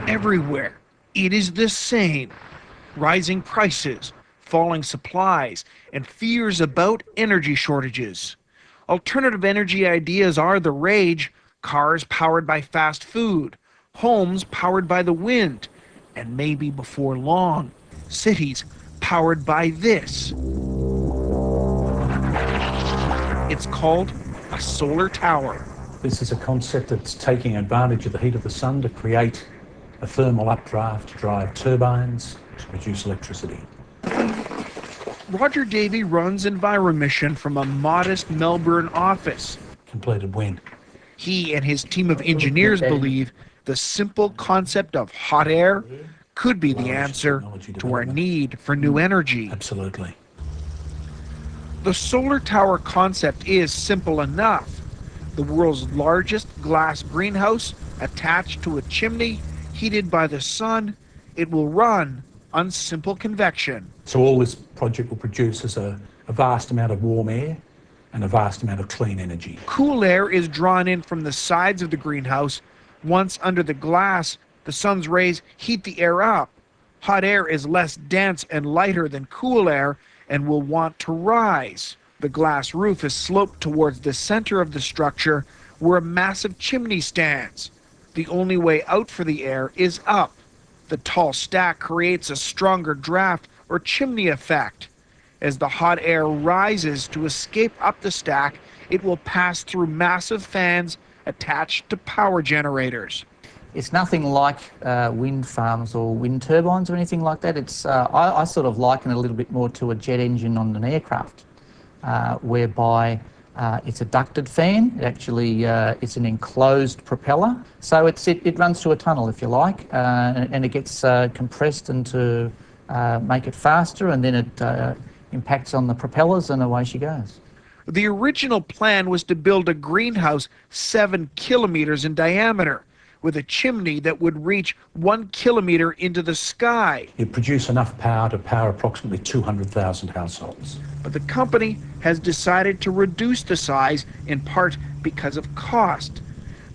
Everywhere, it is the same. Rising prices, falling supplies, and fears about energy shortages. Alternative energy ideas are the rage: cars powered by fast food, homes powered by the wind, and maybe before long, cities powered by this. It's called a solar tower. This is a concept that's taking advantage of the heat of the sun to create a thermal updraft to drive turbines to produce electricity. Roger Davey runs Enviromission from a modest Melbourne office. Completed when? He and his team of engineers believe the simple concept of hot air could be the answer to our need for new energy. Absolutely. The solar tower concept is simple enough. The world's largest glass greenhouse attached to a chimney, heated by the sun. It will run on simple convection. So all this project will produce is a vast amount of warm air and a vast amount of clean energy. Cool air is drawn in from the sides of the greenhouse. Once under the glass, the sun's rays heat the air up. Hot air is less dense and lighter than cool air and will want to rise. The glass roof is sloped towards the center of the structure where a massive chimney stands. The only way out for the air is up. The tall stack creates a stronger draft or chimney effect. As the hot air rises to escape up the stack, it will pass through massive fans attached to power generators. It's nothing like wind farms or wind turbines or anything like that. It's I sort of liken it a little bit more to a jet engine on an aircraft, whereby it's a ducted fan. It actually it's an enclosed propeller, so it runs through a tunnel, if you like, and it gets compressed and to make it faster, and then it impacts on the propellers, and away she goes. The original plan was to build a greenhouse 7 kilometers in diameter, with a chimney that would reach 1 kilometer into the sky. It produce enough power to power approximately 200,000 households. But the company has decided to reduce the size, in part because of cost.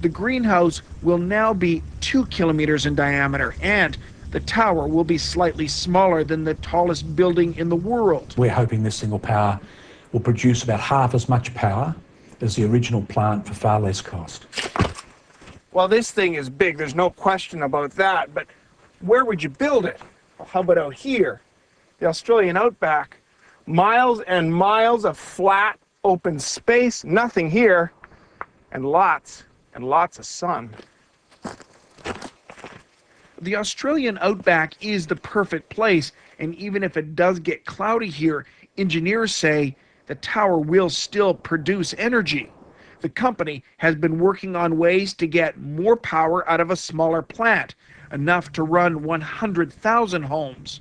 The greenhouse will now be 2 kilometers in diameter, and the tower will be slightly smaller than the tallest building in the world. We're hoping this single power will produce about half as much power as the original plant for far less cost. Well, this thing is big, there's no question about that, but where would you build it? Well, how about out here? The Australian outback. Miles and miles of flat, open space, nothing here, and lots of sun. The Australian outback is the perfect place, and even if it does get cloudy here, engineers say the tower will still produce energy. The company has been working on ways to get more power out of a smaller plant, enough to run 100,000 homes.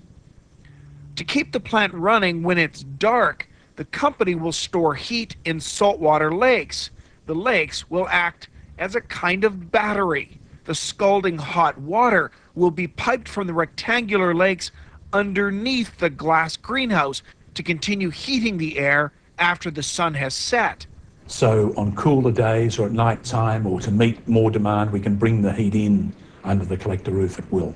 To keep the plant running when it's dark, the company will store heat in saltwater lakes. The lakes will act as a kind of battery. The scalding hot water will be piped from the rectangular lakes underneath the glass greenhouse to continue heating the air after the sun has set. So on cooler days or at night time, or to meet more demand, we can bring the heat in under the collector roof at will.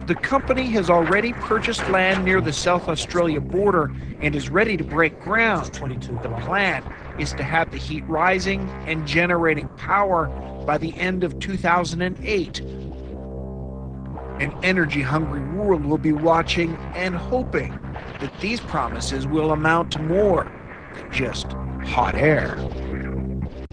The company has already purchased land near the South Australia border and is ready to break ground. The plan is to have the heat rising and generating power by the end of 2008. An energy-hungry world will be watching and hoping that these promises will amount to more than just hot air.